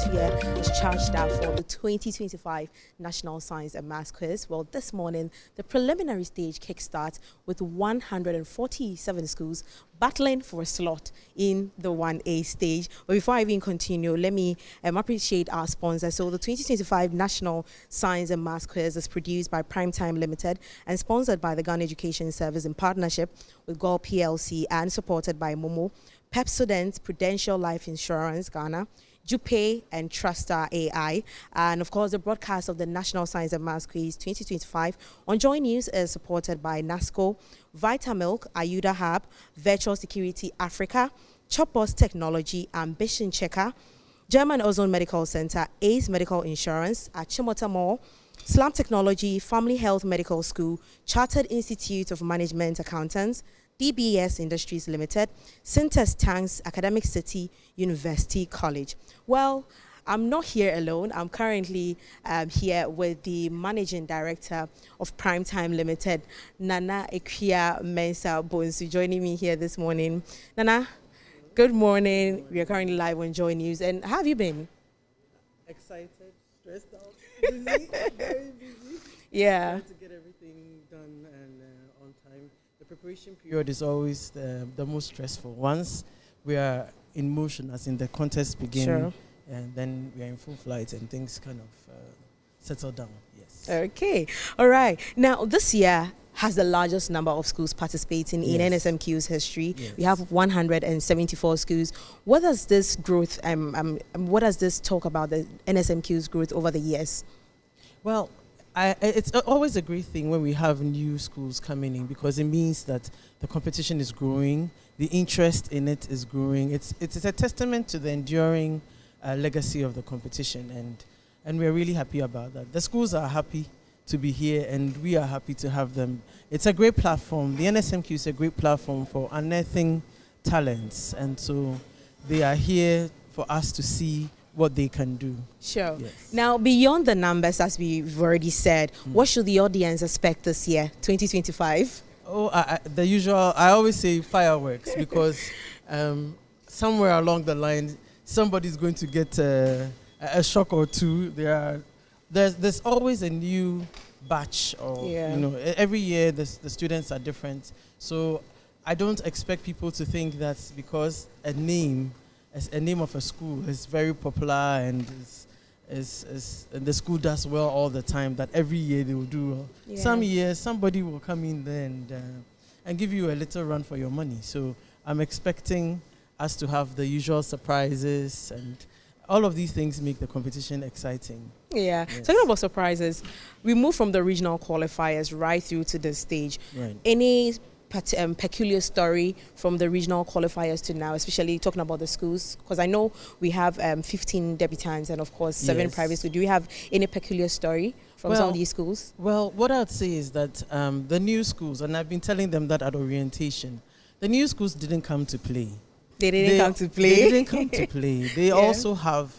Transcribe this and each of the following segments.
atmosphere is charged up for the 2025 National Science and Maths Quiz. Well, this morning, the preliminary stage kickstarts with 147 schools battling for a slot in the 1A stage. But before I even continue, let me appreciate our sponsor. So the 2025 National Science and Maths Quiz is produced by Primetime Limited and sponsored by the Ghana Education Service in partnership with GOL PLC and supported by Momo, Pepsodent, Prudential Life Insurance Ghana, Jupay and Trustar AI. And of course, the broadcast of the National Science and Maths Quiz 2025 on Joy News is supported by NASCO, Vitamilk, Ayuda Hub, Virtual Security Africa, Chopboss Technology, Ambition Checker, German Ozone Medical Center, ACE Medical Insurance, Achimota Mall, Slam Technology, Family Health Medical School, Chartered Institute of Management Accountants, DBS Industries Limited, Synthes Tanks, Academic City, University College. Well, I'm not here alone. I'm currently here with the Managing Director of Primetime Limited, Nana Ekia Mensa Bonsu, joining me here this morning. Nana, good morning. We are currently live on Joy News. And how have you been? Excited, stressed out, busy, very busy. Yeah. Trying to get everything done and on time. The preparation period is always the most stressful. Once we are in motion, as in the contest begins, Sure. and then we are in full flight and things kind of settle down. Yes. Okay. All right. Now, this year has the largest number of schools participating in Yes. NSMQ's history. Yes. We have 174 schools. What does this growth, what does this talk about the NSMQ's growth over the years? Well, it's always a great thing when we have new schools coming in, because it means that the competition is growing, the interest in it is growing. It's a testament to the enduring legacy of the competition, and we're really happy about that. The schools are happy to be here, and we are happy to have them. It's a great platform. The NSMQ is a great platform for unearthing talents, and so they are here for us to see what they can do. Sure. Yes. Now, beyond the numbers, as we've already said, what should the audience expect this year, 2025? Oh, the usual, I always say fireworks, because somewhere along the line, somebody's going to get a shock or two. There's always a new batch, or every year the students are different. So I don't expect people to think that because a name of a school is very popular and and the school does well all the time, that every year they will do well. Yeah. Some years somebody will come in there and give you a little run for your money. So I'm expecting us to have the usual surprises, and all of these things make the competition exciting. Yeah. Yes. Talking about surprises, we move from the regional qualifiers right through to the stage. Right. Any peculiar story from the regional qualifiers to now, especially talking about the schools? Because I know we have 15 debutants and, of course, 7 Yes. private schools. Do you have any peculiar story from some of these schools? Well, what I'd say is that the new schools, and I've been telling them that at orientation, the new schools didn't come to play. They didn't come to play. They didn't come to play. They also have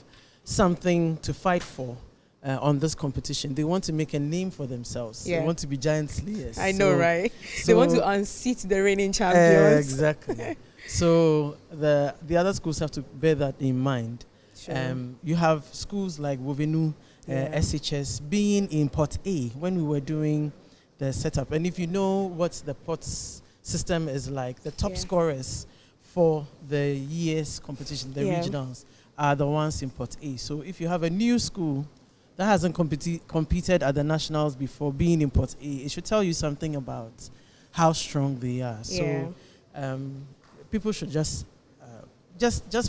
something to fight for on this competition. They want to make a name for themselves. Yeah. They want to be giant slayers. I know, right? So They want to unseat the reigning champions. Exactly. So the other schools have to bear that in mind. Sure. You have schools like Wovenu, SHS, being in Pot A when we were doing the setup. And if you know what the pots system is like, the top scorers for the year's competition, the regionals, are the ones in Pot A. So if you have a new school that hasn't competed at the nationals before, being in Pot A, it should tell you something about how strong they are. So people should just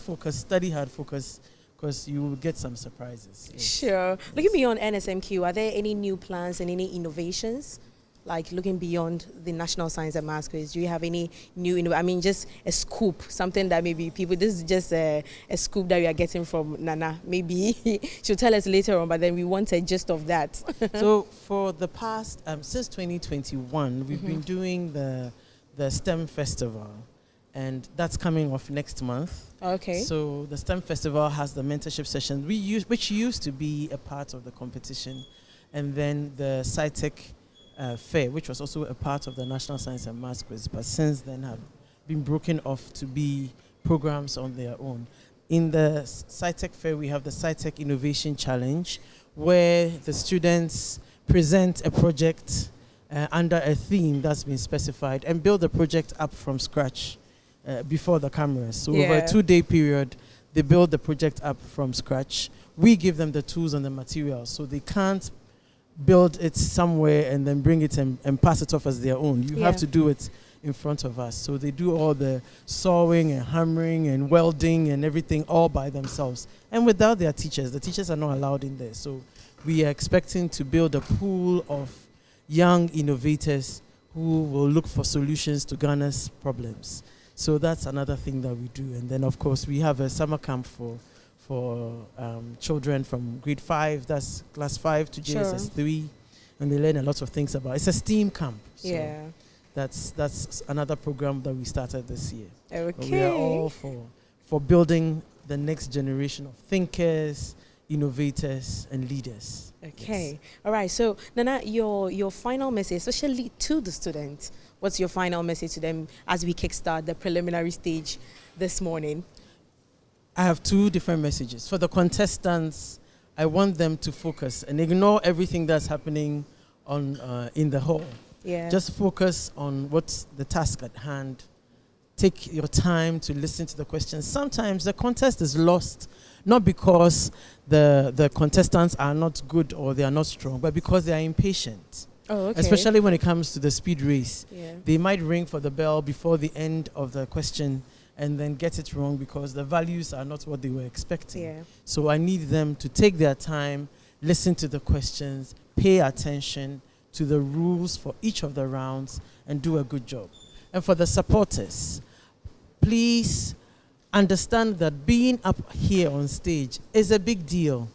focus, study hard, focus, because you will get some surprises. Yes. Sure. Yes. Looking beyond NSMQ, are there any new plans and any innovations? Like looking beyond the National Science and Maths Quiz, do you have any new, just a scoop, something that maybe people, this is just a scoop that we are getting from Nana. Maybe she'll tell us later on, but then we want a gist of that. So for the past, since 2021, we've been doing the STEM Festival, and that's coming off next month. Okay. So the STEM Festival has the mentorship session, which used to be a part of the competition, and then the SciTech fair, which was also a part of the National Science and Maths Quiz, but since then have been broken off to be programs on their own. in the SciTech Fair, we have the SciTech Innovation Challenge, where the students present a project under a theme that's been specified and build the project up from scratch before the cameras. So over a 2-day period, they build the project up from scratch. We give them the tools and the materials, so they can't build it somewhere and then bring it and pass it off as their own. You have to do it in front of us. So they do all the sawing and hammering and welding and everything all by themselves. And without their teachers, the teachers are not allowed in there. So we are expecting to build a pool of young innovators who will look for solutions to Ghana's problems. So that's another thing that we do. And then, of course, we have a summer camp for children from grade 5, that's class 5 to JSS 3, and they learn a lot of things about. It's a STEAM camp. So that's another program that we started this year. Okay. We are all for building the next generation of thinkers, innovators, and leaders. Okay. Yes. All right. So, Nana, your final message, especially to the students, what's your final message to them as we kickstart the preliminary stage this morning? I have 2 different messages. For the contestants, I want them to focus and ignore everything that's happening in the hall. Yeah. Just focus on what's the task at hand. Take your time to listen to the questions. Sometimes the contest is lost, not because the contestants are not good or they are not strong, but because they are impatient. Oh, okay. Especially when it comes to the speed race. Yeah. They might ring for the bell before the end of the question and then get it wrong because the values are not what they were expecting. Yeah. So I need them to take their time, listen to the questions, pay attention to the rules for each of the rounds, and do a good job. And for the supporters, please understand that being up here on stage is a big deal.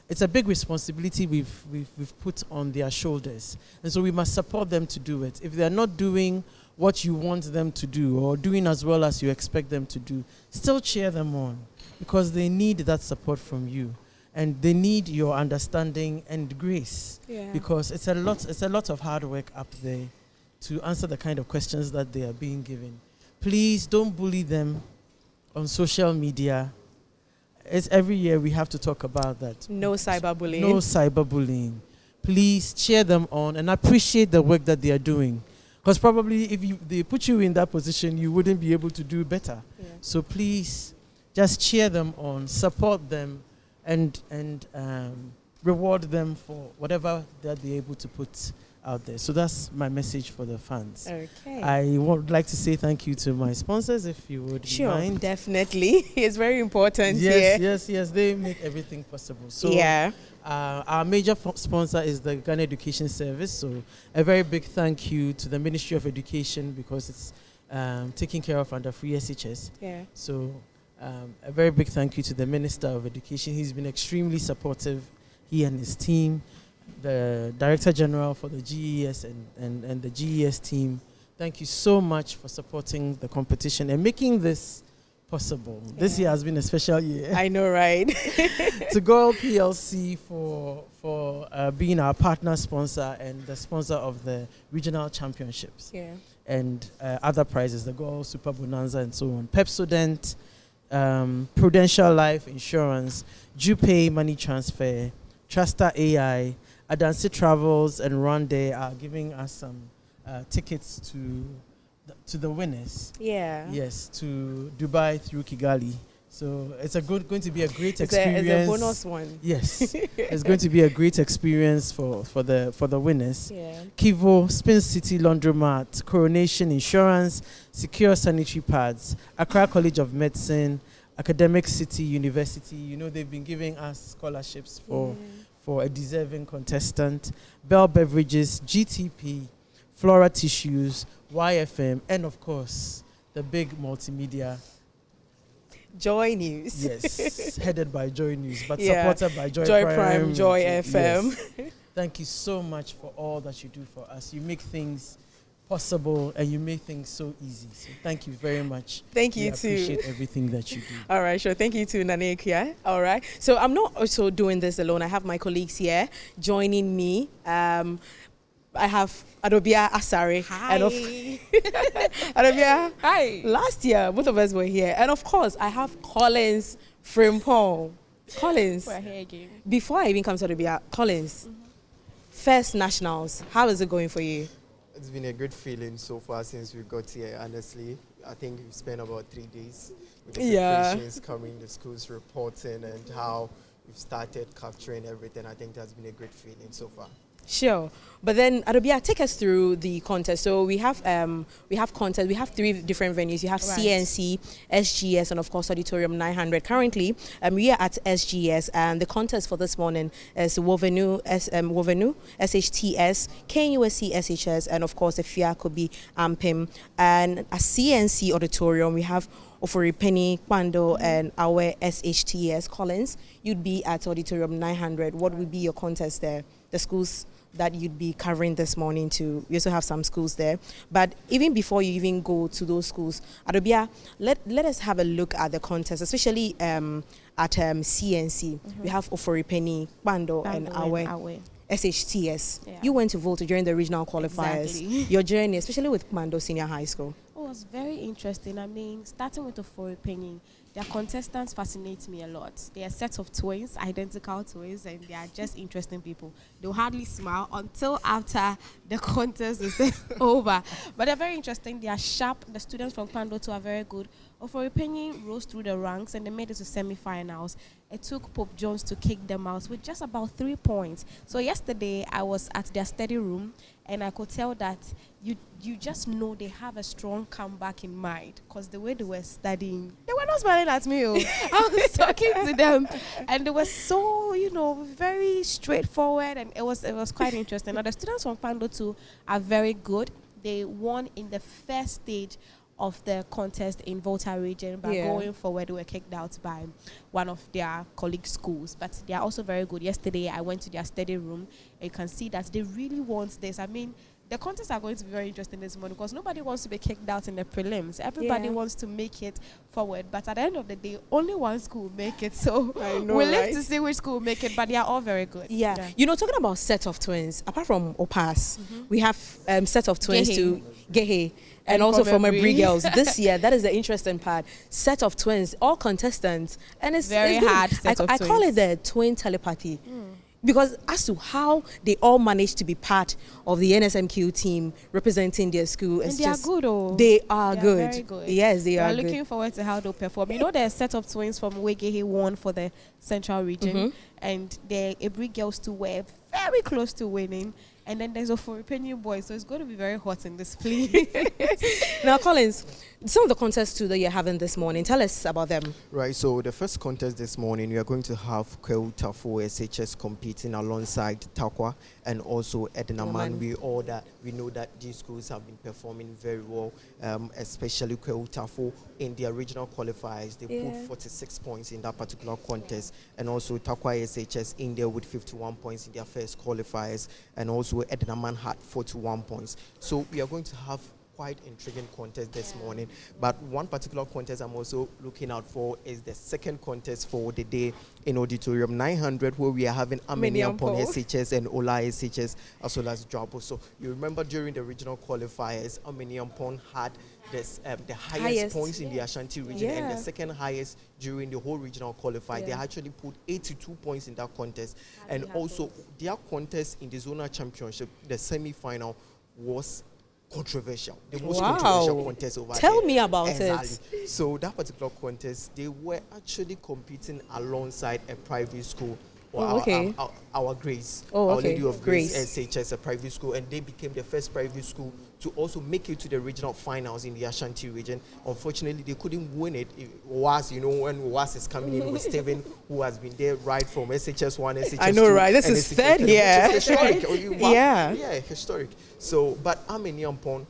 It's a big responsibility we've put on their shoulders. And so we must support them to do it. If they're not doing what you want them to do or doing as well as you expect them to do, still cheer them on, because they need that support from you. And they need your understanding and grace, because it's a lot of hard work up there to answer the kind of questions that they are being given. Please don't bully them on social media. It's every year we have to talk about that. No cyberbullying. No cyberbullying. Please cheer them on and appreciate the work that they are doing. Because probably if they put you in that position, you wouldn't be able to do better. Yeah. So please just cheer them on, support them, and reward them for whatever that they're able to put out there. So that's my message for the fans. Okay. I would like to say thank you to my sponsors, if you would mind. Sure, definitely. It's very important. Yes. They make everything possible. So our major sponsor is the Ghana Education Service. So a very big thank you to the Ministry of Education, because it's taken care of under free SHS. Yeah. So a very big thank you to the Minister of Education. He's been extremely supportive, he and his team. The Director General for the GES and the GES team. Thank you so much for supporting the competition and making this possible. Yeah. This year has been a special year. I know, right? To Gold PLC for being our partner sponsor and the sponsor of the regional championships. Yeah. And other prizes, the Gold Super Bonanza and so on. Pepsodent, Prudential Life Insurance, Jupay Money Transfer, Truster AI, Adansi Travels and Rwanda are giving us some tickets to the winners. Yeah. Yes, to Dubai through Kigali. So it's going to be a great experience. It's a bonus one. Yes, it's going to be a great experience for the winners. Yeah. Kivo, Spin City Laundromat, Coronation Insurance, Secure Sanitary Pads, Accra College of Medicine, Academic City University. You know, they've been giving us scholarships for a deserving contestant, Bell Beverages, GTP, Flora Tissues, YFM, and of course, the big multimedia. Joy News. Yes, headed by Joy News, but supported by Joy Prime, Joy FM. Yes. Thank you so much for all that you do for us. You make things possible and you make things so easy. So thank you very much. Thank you too. I appreciate everything that you do. All right, sure. Thank you to Nanekia. All right. So I'm not also doing this alone. I have my colleagues here joining me. I have Adobia Asare. Hi. And of Adobia. Hi. Last year, both of us were here. And of course, I have Collins Frimpong. Collins. We're here again. Before I even come to Adobia, Collins, first nationals, how is it going for you? It's been a good feeling so far since we got here, honestly. I think we spent about 3 days with the preparations, coming, the schools reporting, and how we've started capturing everything. I think that's been a great feeling so far. Sure, but then Adobia, take us through the contest. So we have contest. We have 3 different venues. You have CNC, SGS, and of course Auditorium 900. Currently, we are at SGS, and the contest for this morning is Wovenu, SHTS, KUSC, SHS, and of course the Fiakobi Ampim. And at CNC Auditorium, we have Ofori Penny, Kwando, and our SHTS. Collins, you'd be at Auditorium 900. What would be your contest there? The schools that you'd be covering this morning too. We also have some schools there. But even before you even go to those schools, Adobia, let us have a look at the contest, especially at CNC. We have Ofori Penny, Kwando, and our SHTS. Yeah. You went to vote during the regional qualifiers. Exactly. Your journey, especially with Kwando Senior High School. Oh, it was very interesting. I mean, starting with Ofori Penny, their contestants fascinate me a lot. They are a set of twins, identical twins, and they are just interesting people. They'll hardly smile until after the contest is over. But they're very interesting. They are sharp. The students from Kwando too are very good. Ofori Penny rose through the ranks and they made it to semi-finals. It took Pope Jones to kick them out with just about 3 points. So yesterday I was at their study room and I could tell that you just know they have a strong comeback in mind, because the way they were studying, they were not smiling at me. I was talking to them and they were so, very straightforward, and it was quite interesting. Now the students from Kwando too are very good. They won in the first stage of the contest in Volta region, but going forward they were kicked out by one of their colleague schools. But they are also very good. Yesterday I went to their study room and you can see that they really want this. I mean, the contests are going to be very interesting this morning because nobody wants to be kicked out in the prelims. Everybody wants to make it forward. But at the end of the day, only one school will make it. So we'll live to see which school will make it, but they are all very good. Yeah. Talking about set of twins, apart from Opas, we have set of twins to Gehe. And also from Abri girls. This year, that is the interesting part. Set of twins, all contestants. And it's very hard set of twins. I call it the twin telepathy. Because as to how they all managed to be part of the NSMQ team representing their school, and they are good. They are good. Very good. Yes, they are good. We're looking forward to how they'll perform. There's a set of twins from Wegehe won for the Central region, and the Abri girls too were very close to winning. And then there's a Ofori Penny boys, so it's going to be very hot in this place. Now, Collins, some of the contests too that you're having this morning, tell us about them. Right, so the first contest this morning, we are going to have Kweu Tafo SHS competing alongside Takwa and also Ednaman. We know that these schools have been performing very well, especially Kweu Tafo in the original qualifiers. They put 46 points in that particular contest, and also Takwa SHS in there with 51 points in their first qualifiers, and also Ednaman had 41 points. So we are going to have quite intriguing contest this morning. But one particular contest I'm also looking out for is the second contest for the day in Auditorium 900, where we are having Ameniampon SHS and Ola SHS as well as Jabo. So you remember during the regional qualifiers, Ameniampon had this, the highest points in the Ashanti region and the second highest during the whole regional qualifier. They actually put 82 points in that contest. And also their contest in the Zona Championship, the semi-final, was controversial. The most controversial contest over there. Tell me about it. So that particular contest, they were actually competing alongside a private school. Our Grace, Our Lady of Grace SHS, a private school, and they became the first private school to also make it to the regional finals in the Ashanti region. Unfortunately, they couldn't win it. When Was is coming in with Steven, who has been there right from SHS 1, SHS 2. I know, right? This is third year. Historic. Yeah, historic. So, but Ameniampon,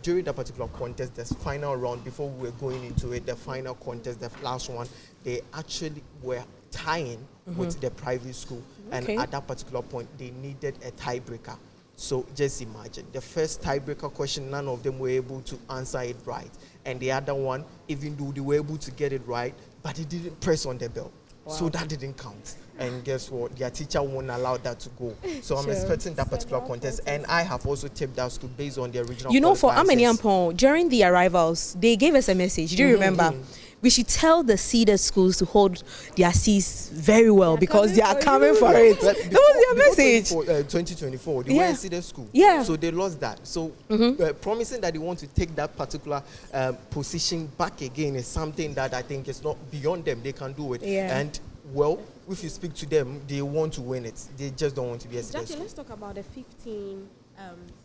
during that particular contest, the final round, before we were going into it, the final contest, the last one, they actually were tying with the private school, and at that particular point they needed a tiebreaker. So just imagine, the first tiebreaker question, none of them were able to answer it right, and the other one, even though they were able to get it right, but they didn't press on the bell. So that didn't count. And guess what? Their teacher won't allow that to go. So I'm expecting that particular contest. And I have also tipped that school based on the original. You know, for Amaniampong, during the arrivals, they gave us a message. Do you remember? We should tell the seeded schools to hold their Cs very well because they are coming for it. That was their message. 2024, they were a seeded school. Yeah. So they lost that. So promising that they want to take that particular position back again is something that I think is not beyond them. They can do it. Yeah. And, well, if you speak to them, they want to win it. They just don't want to be a seeded school. Let's talk about the 15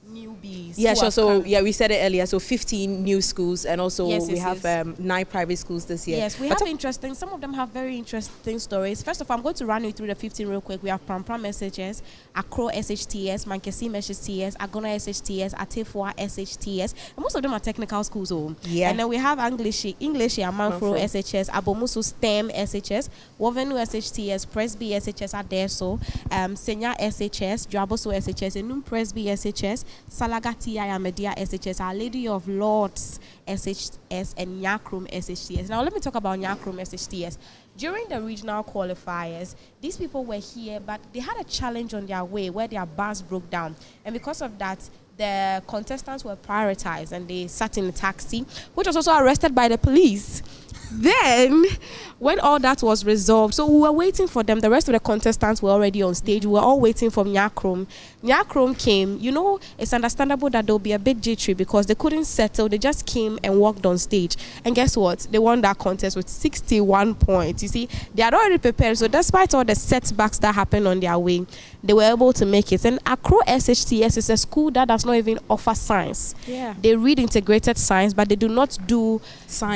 newbies. Yeah, sure. So we said it earlier. So 15 new schools, and also we have 9 private schools this year. Yes, we have interesting. Some of them have very interesting stories. First of all, I'm going to run you through the 15 real quick. We have Pram SHS, Accra SHTS, Mankesim SHTS, Agona SHTS, Atefua SHTS, and most of them are technical schools. And then we have English, Amanfro SHS, Abomusu STEM SHS, Wovenu SHTS, Presby SHS, Adeso, Senya SHS, Draboso SHS, Enum Presby SHS, Salagati Ayamedia SHS, Our Lady of Lords SHS, and Nyakrum SHTS. Now let me talk about Nyakrum SHTS. During the regional qualifiers, these people were here, but they had a challenge on their way where their bus broke down. And because of that, the contestants were prioritized and they sat in a taxi, which was also arrested by the police. Then, when all that was resolved, so we were waiting for them. The rest of the contestants were already on stage. We were all waiting for Nyakrum. Nyakrum came. You know, it's understandable that they'll be a bit jittery because they couldn't settle. They just came and walked on stage. And guess what? They won that contest with 61 points. You see, they had already prepared. So despite all the setbacks that happened on their way, they were able to make it. And Accra SHTS is a school that does not even offer science. Yeah. They read integrated science, but they do not do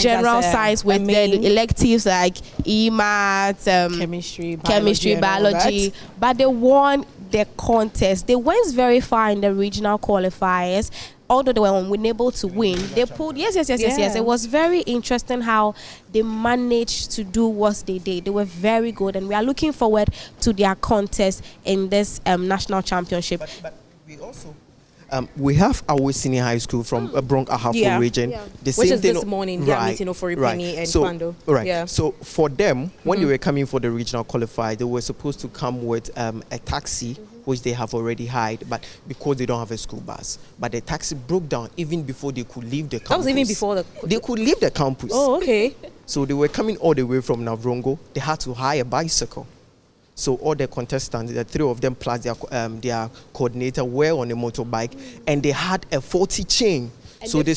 general science with the electives like e-maths, chemistry, biology. But they won the contest. They went very far in the regional qualifiers. Although they were unable to win, they pulled. Yes. It was very interesting how they managed to do what they did. They were very good, and we are looking forward to their contest in this national championship. But we also we have our senior high school from Bronx Ahafo region. Yeah. The Which same is thing, this morning, they are meeting for Penny and Kwando. Right. So for them, when they were coming for the regional qualifier, they were supposed to come with a taxi, which they have already hired, but because they don't have a school bus. But the taxi broke down even before they could leave the campus. That was even before they could leave the campus. Oh, okay. So they were coming all the way from Navrongo. They had to hire a bicycle. So all the contestants, the 3 of them plus their coordinator, were on a motorbike, and they had a 40 chain. And so the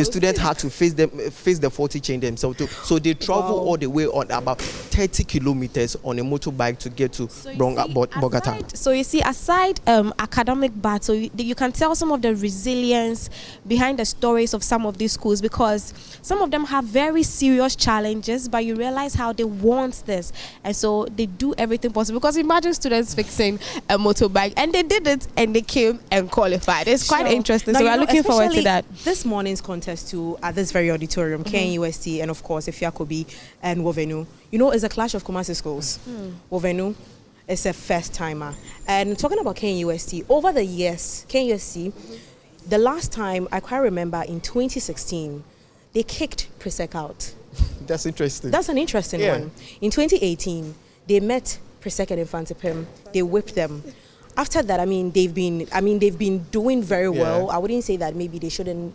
students had to face the 40 chain themselves too. So they travel all the way on about 30 kilometers on a motorbike to get to Bogota. So you see, aside academic battle, you can tell some of the resilience behind the stories of some of these schools, because some of them have very serious challenges, but you realize how they want this, and so they do everything possible. Because imagine students fixing a motorbike, and they did it, and they came and qualified. It's quite interesting. Now, so we're looking forward to that. This morning's contest too at this very auditorium, KNUST, and of course Afiakobi and Wovenu. You know, it's a clash of Kumasi schools. Wovenu is a first timer. And talking about KNUST, over the years, KNUST, the last time I quite remember in 2016, they kicked Presec out. That's interesting. That's an interesting one. In 2018, they met Presec and Infantipim. They whipped them. After that, they've been doing very well. I wouldn't say that maybe they shouldn't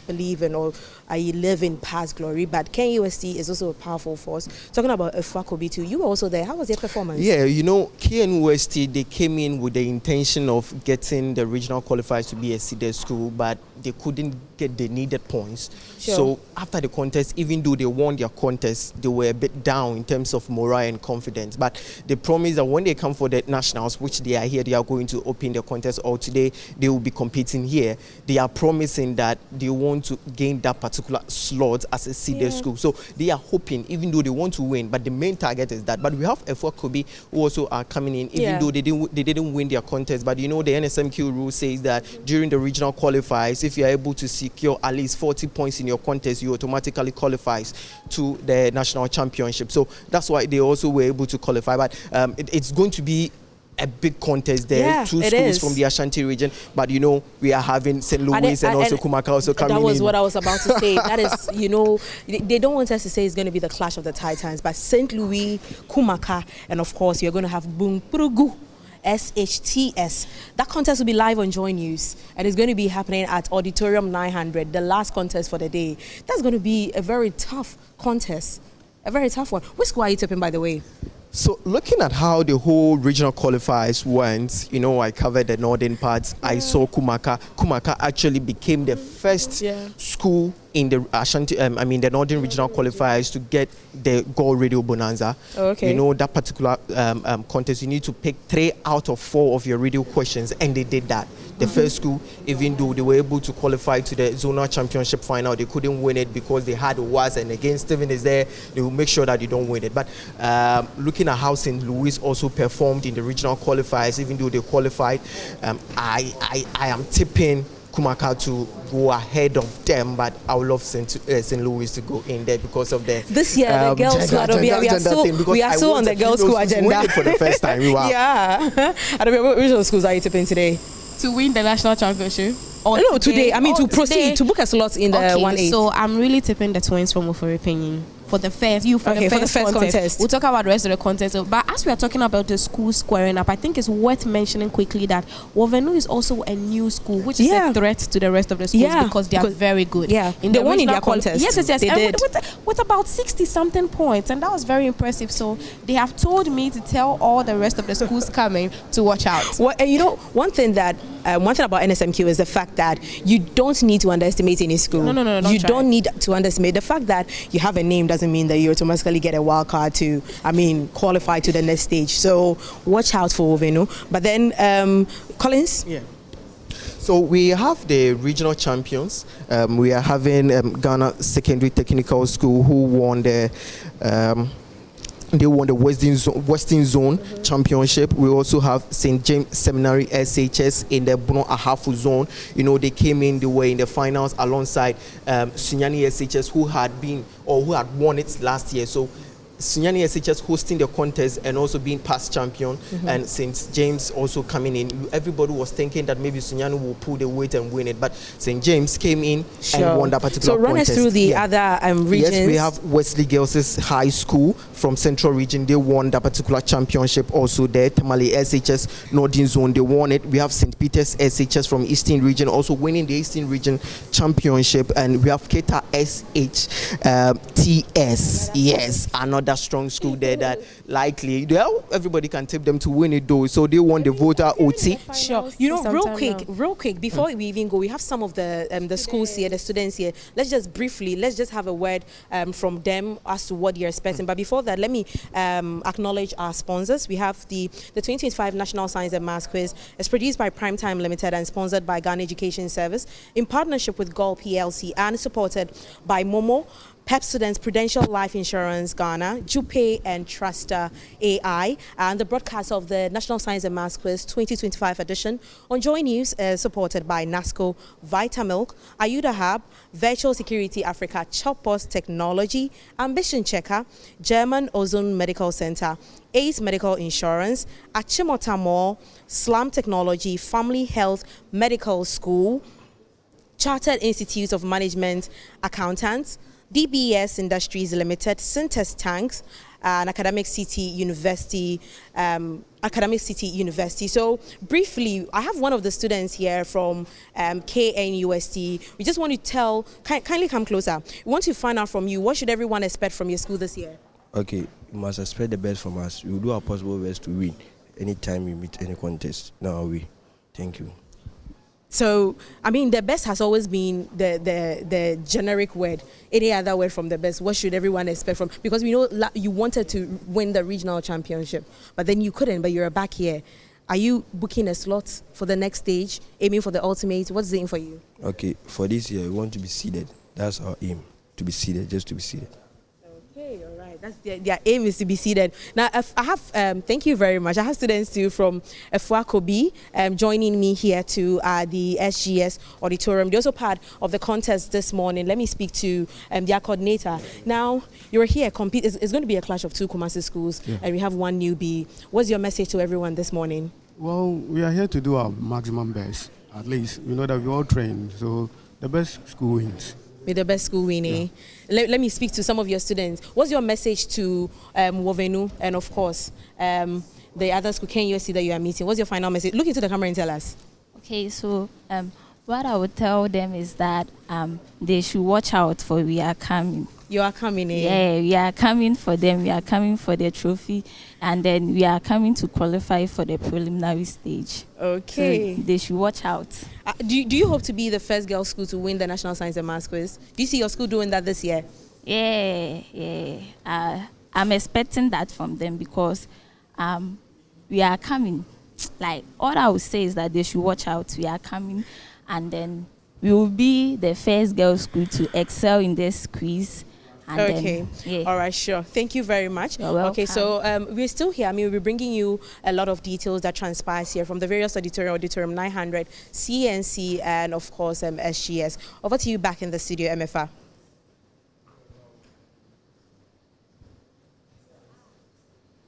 believe in or live in past glory, but KNUST is also a powerful force. Talking about Afuakobi too, you were also there. How was their performance? Yeah, you know, KNUST, they came in with the intention of getting the regional qualifiers to be a seeded school, but they couldn't get the needed points. Sure. So after the contest, even though they won their contest, they were a bit down in terms of morale and confidence. But they promised that when they come for the nationals, which they are here, they are going to open the contest, or today they will be competing here. They are promising that they want to gain that particular slot as a seeded school. So they are hoping, even though they want to win, but the main target is that. But we have Afuakobi who also are coming in, even though they didn't win their contest. But you know, the NSMQ rule says that during the regional qualifiers, if you are able to secure at least 40 points in your contest, you automatically qualify to the national championship. So that's why they also were able to qualify. But it's going to be a big contest there. Yeah, Two it schools is. from the Ashanti region, but you know we are having St. Louis and also Kumaka also coming in. That was what I was about to say. That is, you know, they don't want us to say it's going to be the clash of the Titans, but St. Louis, Kumaka, and of course you're going to have Bumpurugu. SHTS. That contest will be live on Joy News, and it's going to be happening at Auditorium 900, the last contest for the day. That's going to be a very tough contest, a very tough one. Which school are you tipping, by the way? So looking at how the whole regional qualifiers went, you know, I covered the northern parts. I saw Kumaka. Kumaka actually became the first school in the Ashanti, the northern regional qualifiers to get the Gold Radio Bonanza. Okay. You know, that particular contest, you need to pick 3 out of 4 of your radio questions, and they did that. The first school, even though they were able to qualify to the zonal championship final, they couldn't win it because they had a was, and again, Stephen is there, they will make sure that they don't win it. But looking at how St. Louis also performed in the regional qualifiers, even though they qualified, I am tipping Kumaka to go ahead of them, but I would love St. Louis to go in there because of the this year the girls' school. We are still on the girls' school agenda for the first time. Wow. Yeah. I don't know which schools are you tipping today? To win the national championship? Or no, today. I mean, to proceed, to book a slot in the 1-8. So I'm really tipping the twins from Ofori-Penyin for the first contest. We'll talk about the rest of the contest. So, but as we are talking about the school squaring up, I think it's worth mentioning quickly that Wovenu is also a new school, which is a threat to the rest of the schools because they are very good. Yeah, they won in their contest. Yes. They did. With about 60-something points, and that was very impressive. So they have told me to tell all the rest of the schools coming to watch out. Well, you know, one thing about NSMQ is the fact that you don't need to underestimate any school. No. You don't need to underestimate. The fact that you have a name doesn't mean that you automatically get a wild card to, qualify to the next stage. So watch out for Ovenu. But then, Collins? Yeah. So we have the regional champions. We are having Ghana Secondary Technical School who won the Western Zone Championship. We also have St. James Seminary SHS in the Bono Ahafu Zone. You know, they came in, they were in the finals alongside Sunyani SHS who had won it last year. So Sunyani SHS hosting the contest and also being past champion, and St. James also coming in. Everybody was thinking that maybe Sunyani will pull the weight and win it, but St. James came in and won that particular contest. So run us through the other regions. Yes, we have Wesley Girls' High School from Central Region. They won that particular championship also there. Tamale SHS Northern Zone, they won it. We have St. Peter's SHS from Eastern Region also winning the Eastern Region Championship, and we have Keta SHTS. Yes, another strong school there that likely everybody can tip them to win it though. So they won the voter OT. Sure. You know, real quick before we even go, we have some of the schools here, the students here. Let's just have a word from them as to what you're expecting. But before that, let me acknowledge our sponsors. We have the 2025 National Science and Maths Quiz. It's produced by Primetime Limited and sponsored by Ghana Education Service in partnership with Gol PLC and supported by Momo, PEP Students, Prudential Life Insurance Ghana, Jupe, and Truster AI, and the broadcast of the National Science and Maths Quiz 2025 edition on Joy News is supported by NASCO, Vitamilk, Ayuda Hub, Virtual Security Africa, Chopos Technology, Ambition Checker, German Ozone Medical Center, Ace Medical Insurance, Achimota Mall, Slam Technology, Family Health Medical School, Chartered Institute of Management Accountants, DBS Industries Limited, Synthes Tanks, and Academic City University. So briefly, I have one of the students here from KNUST. We just want to kindly come closer. We want to find out from you, what should everyone expect from your school this year? Okay, you must expect the best from us. We will do our possible best to win anytime we meet any contest. Now we. Thank you. So, the best has always been the generic word. Any other word from the best? What should everyone expect from? Because we know you wanted to win the regional championship, but then you couldn't, but you're back here. Are you booking a slot for the next stage, aiming for the ultimate? What's the aim for you? Okay, for this year, we want to be seeded. That's our aim, to be seeded, just to be seeded. Okay, all right. Right, that's their aim is to be seated. Now, I have, thank you very much. I have students too from ACCw joining me here to the SGS auditorium. They're also part of the contest this morning. Let me speak to their coordinator. Now, you're here, it's going to be a clash of two Kumasi schools, and we have one newbie. What's your message to everyone this morning? Well, we are here to do our maximum best. At least, we know that we all train, so the best school wins. With the best school winning. Yeah. Let me speak to some of your students. What's your message to Wovenu and, of course, the other school, KUSC, that you are meeting? What's your final message? Look into the camera and tell us. Okay, so what I would tell them is that they should watch out for we are coming. You are coming in. Yeah, we are coming for them. We are coming for the trophy. And then we are coming to qualify for the preliminary stage. Okay. So they should watch out. Do you hope to be the first girls' school to win the National Science and Maths quiz? Do you see your school doing that this year? Yeah. I'm expecting that from them because we are coming. Like, all I would say is that they should watch out. We are coming. And then we will be the first girls' school to excel in this quiz. And okay. Then, All right, sure. Thank you very much. You're welcome. Okay, so we're still here. I mean, we'll be bringing you a lot of details that transpires here from the various auditorium 900, CNC, and of course SGS. Over to you back in the studio, MFR.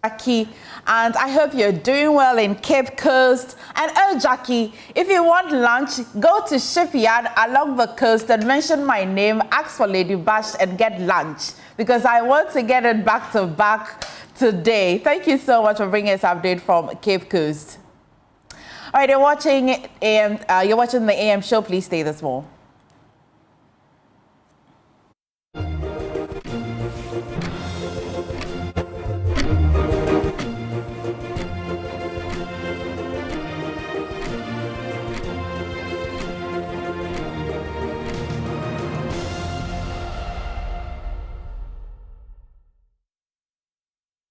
Jackie, and I hope you're doing well in Cape Coast. And oh, Jackie, if you want lunch, go to Shipyard along the coast and mention my name, ask for Lady Bash and get lunch, because I want to get it back to back today. Thank you so much for bringing us an update from Cape Coast. All right, you're watching the AM show. Please stay this more.